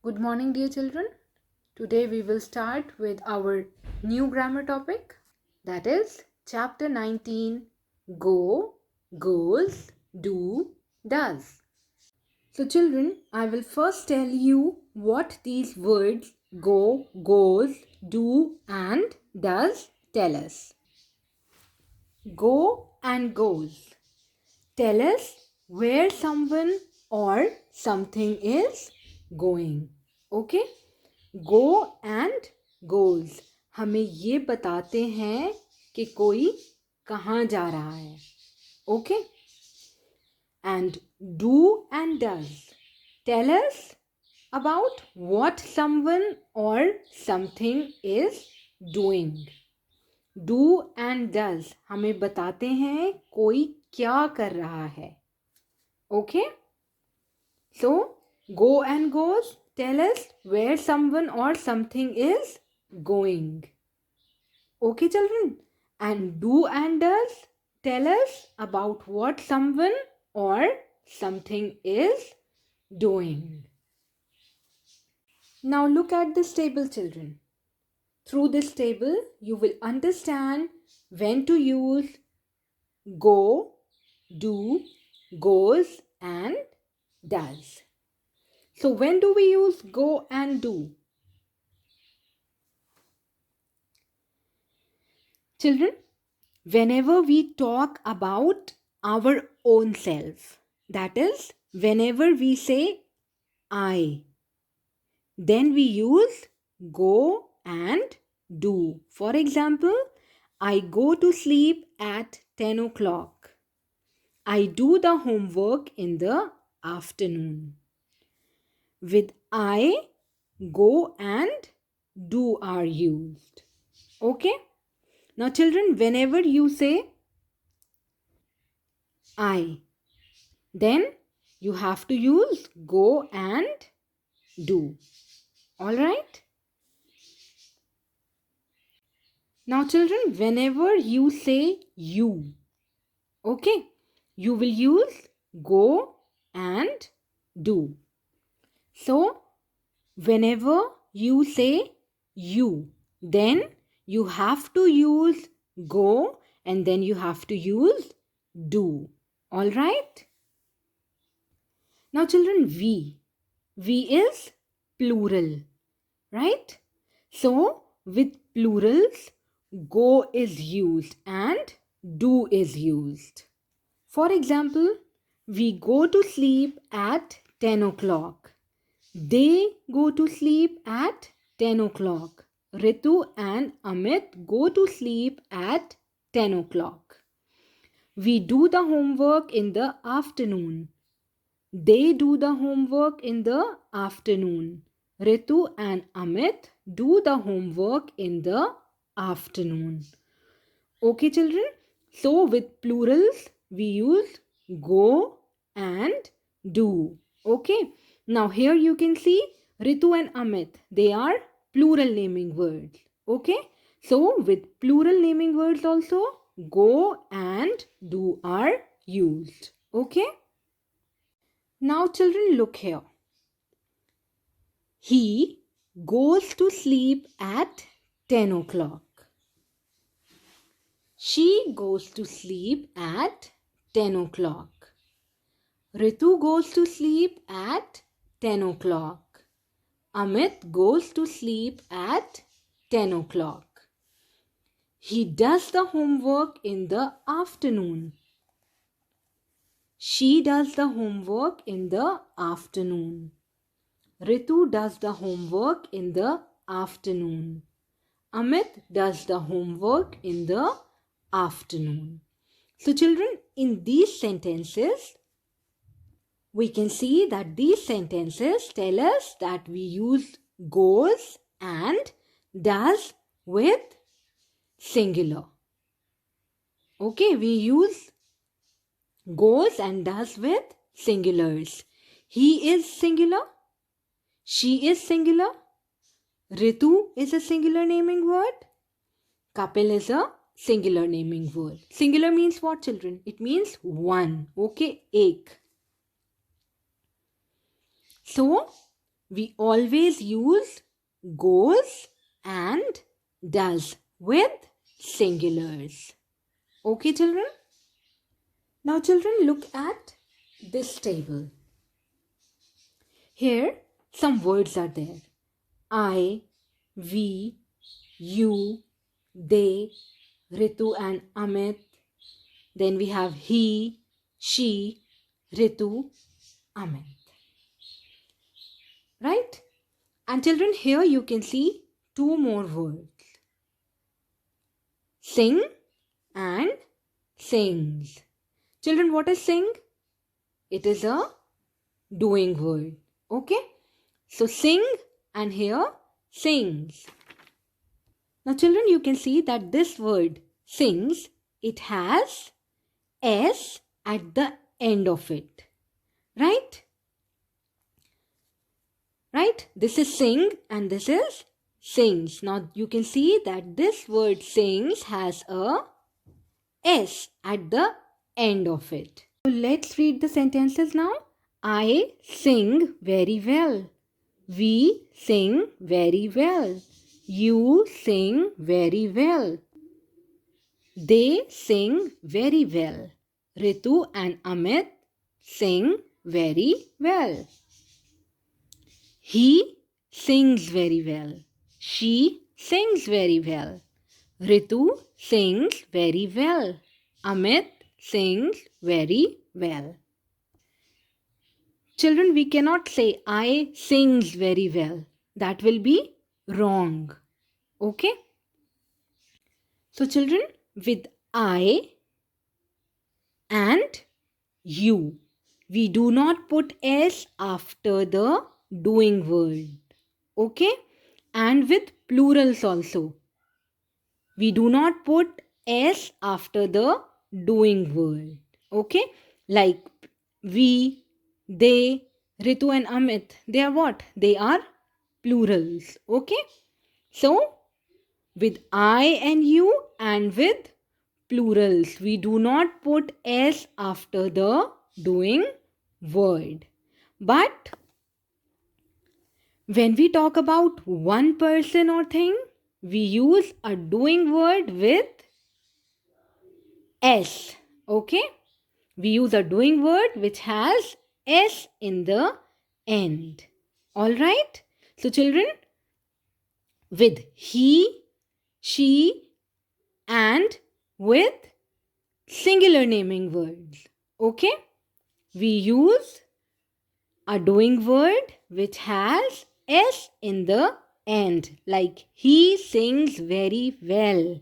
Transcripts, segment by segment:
Good morning, dear children. Today we will start with our new grammar topic, that is chapter 19, Go, Goes, Do, Does. So children, I will first tell you what these words go, goes, do and does tell us. Go and goes tell us where someone or something is going. Okay? Go and goes हमें ये बताते हैं कि कोई कहाँ जा रहा है. Okay? And do and does tell us about what someone or something is doing. Do and does हमें बताते हैं कोई क्या कर रहा है. Okay? So, go and goes tell us where someone or something is going. Okay, children? And do and does tell us about what someone or something is doing. Now look at this table, children. Through this table, you will understand when to use go, do, goes and does. So when do we use go and do? Children, whenever we talk about our own self, that is, whenever we say I, then we use go and do. For example, I go to sleep at 10 o'clock. I do the homework in the afternoon. With I, go and do are used. Okay? Now children, whenever you say I, then you have to use go and do. Alright? Now children, whenever you say you, okay, you will use go and do. So, whenever you say you, then you have to use go and then you have to use do. All right? Now children, we is plural, right? So with plurals, go is used and do is used. For example, we go to sleep at 10 o'clock. They go to sleep at 10 o'clock. Ritu and Amit go to sleep at 10 o'clock. We do the homework in the afternoon. They do the homework in the afternoon. Ritu and Amit do the homework in the afternoon. Okay, children? So, with plurals, we use go and do. Okay? Now, here you can see Ritu and Amit. They are plural naming words. Okay? So, with plural naming words also, go and do are used. Okay? Now, children, look here. He goes to sleep at 10 o'clock. She goes to sleep at 10 o'clock. Ritu goes to sleep at 10 o'clock. Amit goes to sleep at 10 o'clock. He does the homework in the afternoon. She does the homework in the afternoon. Ritu does the homework in the afternoon. Amit does the homework in the afternoon. So children, in these sentences, we can see that these sentences tell us that we use goes and does with singular. Okay, we use goes and does with singulars. He is singular. She is singular. Ritu is a singular naming word. Kapil is a singular naming word. Singular means what, children? It means one. Okay, ek. So, we always use goes and does with singulars. Okay, children? Now, children, look at this table. Here, some words are there. I, we, you, they, Ritu and Amit. Then we have he, she, Ritu, Amit. Right? And children, here you can see two more words. Sing and sings. Children, what is sing? It is a doing word. Okay? So sing and here sings. Now children, you can see that this word sings, it has S at the end of it. Right? Right? This is sing and this is sings. Now you can see that this word sings has a S at the end of it. So let's read the sentences now. I sing very well. We sing very well. You sing very well. They sing very well. Ritu and Amit sing very well. He sings very well. She sings very well. Ritu sings very well. Amit sings very well. Children, we cannot say I sings very well. That will be wrong. Okay? So children, with I and you, we do not put S after the doing word. Okay? And with plurals also, we do not put S after the doing word. Okay? Like we, they, Ritu and Amit, they are what? They are plurals. Okay? So, with I and you and with plurals, we do not put S after the doing word. But when we talk about one person or thing, we use a doing word with S. Okay? We use a doing word which has S in the end. Alright? So children, with he, she and with singular naming words. Okay? We use a doing word which has S in the end. Like he sings very well.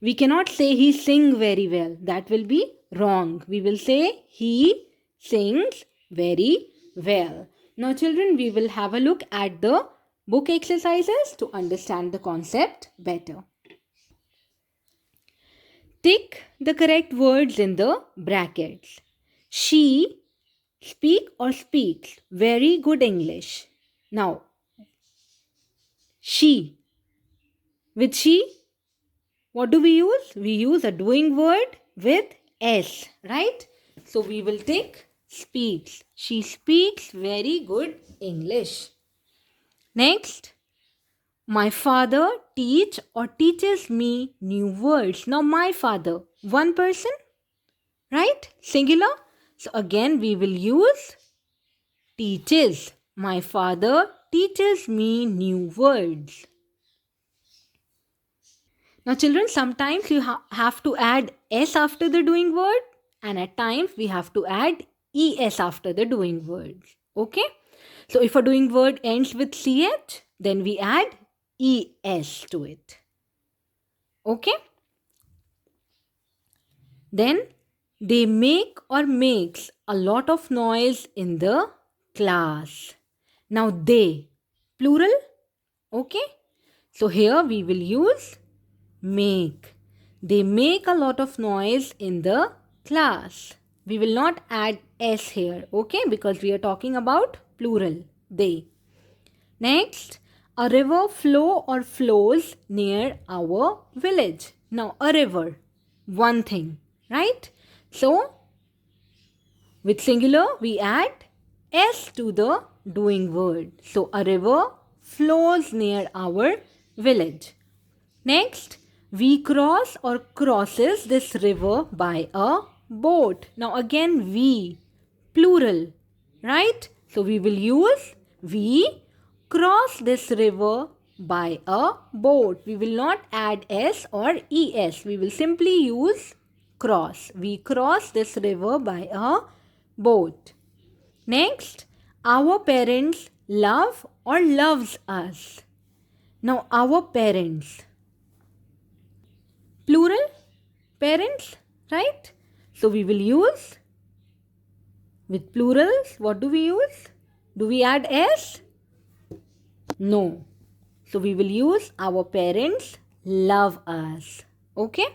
We cannot say he sing very well. That will be wrong. We will say he sings very well. Now children, we will have a look at the book exercises to understand the concept better. Tick the correct words in the brackets. She speak or speaks very good English. Now, she. With she, what do we use? We use a doing word with S, right? So we will take speaks. She speaks very good English. Next, my father teach or teaches me new words. Now my father, one person, right? Singular. So again we will use teaches. My father teaches me new words. Now children, sometimes you have to add S after the doing word and at times we have to add ES after the doing words. Okay? So if a doing word ends with CH, then we add ES to it. Okay? Then they make or makes a lot of noise in the class. Now they, plural. Okay? So here we will use make. They make a lot of noise in the class. We will not add S here, okay? Because we are talking about plural, they. Next, a river flow or flows near our village. Now, a river, one thing, right? So, with singular, we add S to the doing word. So a river flows near our village. Next, we cross or crosses this river by a boat. Now again we, plural, right? So we will use we cross this river by a boat. We will not add s or es. We will simply use cross. We cross this river by a boat. Next, our parents love or loves us. Now our parents, plural, parents, right? So we will use, with plurals, what do we use? Do we add s? No. So we will use our parents love us. Okay?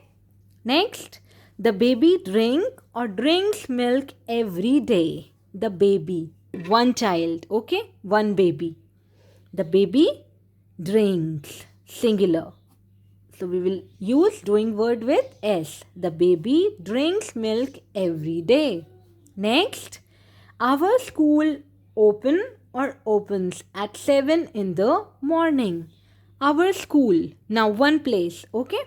Next, the baby drink or drinks milk every day. The baby, one child, okay? One baby. The baby drinks, singular. So we will use doing word with s. The baby drinks milk every day. Next, our school open or opens at 7 in the morning. Our school, now one place, okay?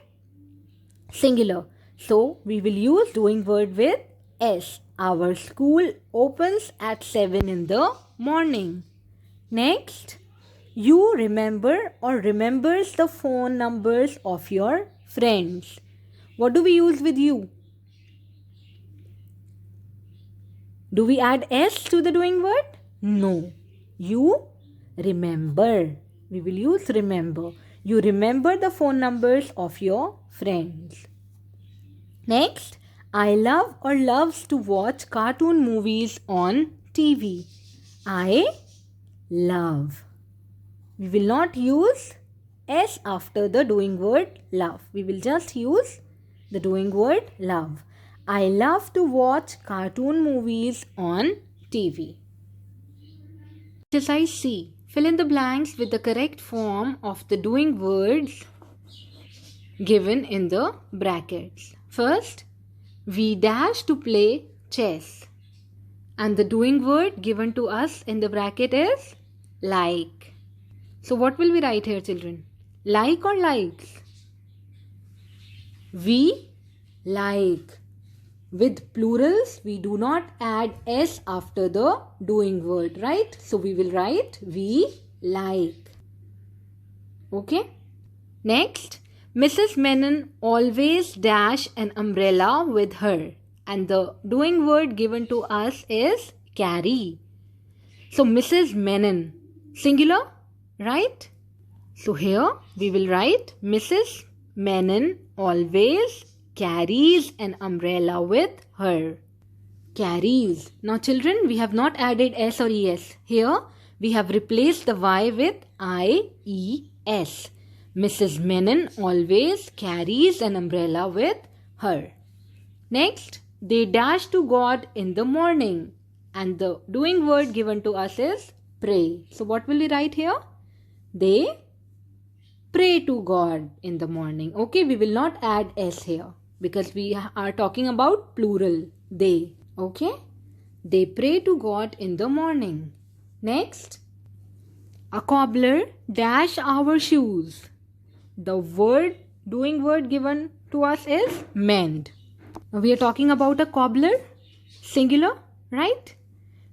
Singular. So we will use doing word with s. Our school opens at 7 in the morning. Next, you remember or remembers the phone numbers of your friends. What do we use with you? Do we add s to the doing word? No. You remember. We will use remember. You remember the phone numbers of your friends. Next, I love or loves to watch cartoon movies on TV. I love. We will not use s after the doing word love. We will just use the doing word love. I love to watch cartoon movies on TV. Exercise C. Fill in the blanks with the correct form of the doing words given in the brackets. First, we dash to play chess. And the doing word given to us in the bracket is like. So what will we write here, children? Like or likes? We like. With plurals, we do not add s after the doing word, right? So we will write we like. Okay? Next, Mrs. Menon always dash an umbrella with her. And the doing word given to us is carry. So Mrs. Menon, singular, right? So here we will write Mrs. Menon always carries an umbrella with her. Carries. Now children, we have not added s or es. Here we have replaced the y with ies. Mrs. Menon always carries an umbrella with her. Next, they dash to God in the morning. And the doing word given to us is pray. So what will we write here? They pray to God in the morning. Okay, we will not add s here because we are talking about plural. They. Okay? They pray to God in the morning. Next, a cobbler dash our shoes. The word, doing word given to us is mend. Now we are talking about a cobbler, singular, right?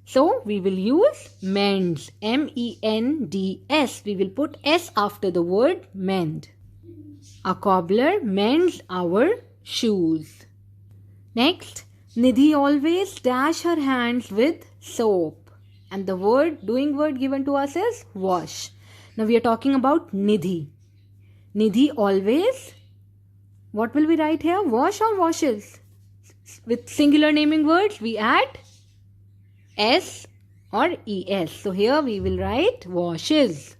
So we will use mends, M-E-N-D-S. We will put s after the word mend. A cobbler mends our shoes. Next, Nidhi always dash her hands with soap. And the word, doing word given to us is wash. Now we are talking about Nidhi. Nidhi always, what will we write here? Wash or washes? With singular naming words, we add s or es. So here we will write washes.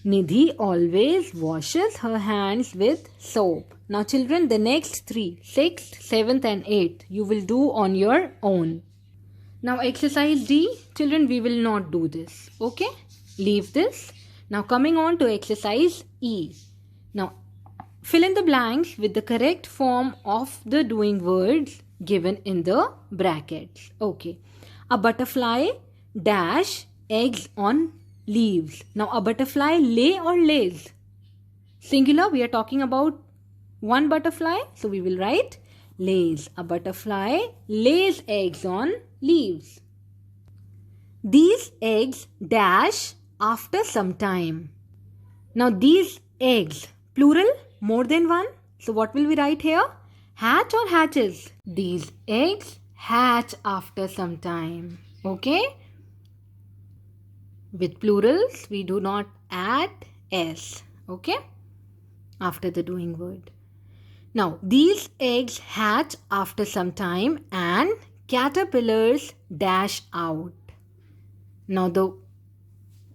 Nidhi always washes her hands with soap. Now children, the next three, 6th, 7th and 8th, you will do on your own. Now exercise D, children, we will not do this. Okay? Leave this. Now coming on to exercise E. Now fill in the blanks with the correct form of the doing words given in the brackets. Okay. A butterfly dash eggs on leaves. Now a butterfly lay or lays? Singular, we are talking about one butterfly. So we will write lays. A butterfly lays eggs on leaves. These eggs dash after some time. Now these eggs, plural, more than one. So what will we write here? Hatch or hatches? These eggs hatch after some time. Okay? With plurals, we do not add s. Okay? After the doing word. Now, these eggs hatch after some time and caterpillars dash out. Now, the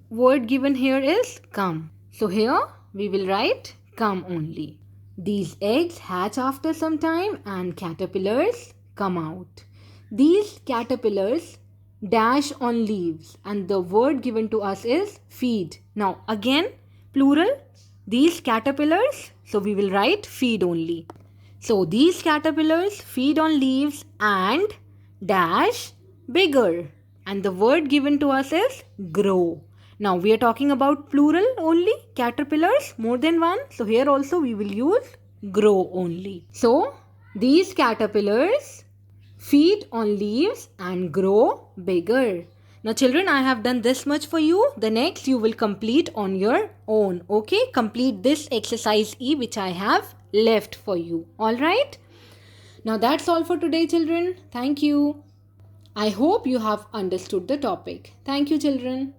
word given here is come. So, here we will write come only. These eggs hatch after some time and caterpillars come out. These caterpillars dash on leaves and the word given to us is feed. Now, again, plural. These caterpillars, so we will write feed only. So these caterpillars feed on leaves and dash bigger. And the word given to us is grow. Now we are talking about plural only, caterpillars, more than one. So here also we will use grow only. So these caterpillars feed on leaves and grow bigger. Now children, I have done this much for you. The next you will complete on your own. Okay, complete this exercise E which I have left for you. Alright. Now that's all for today children. Thank you. I hope you have understood the topic. Thank you children.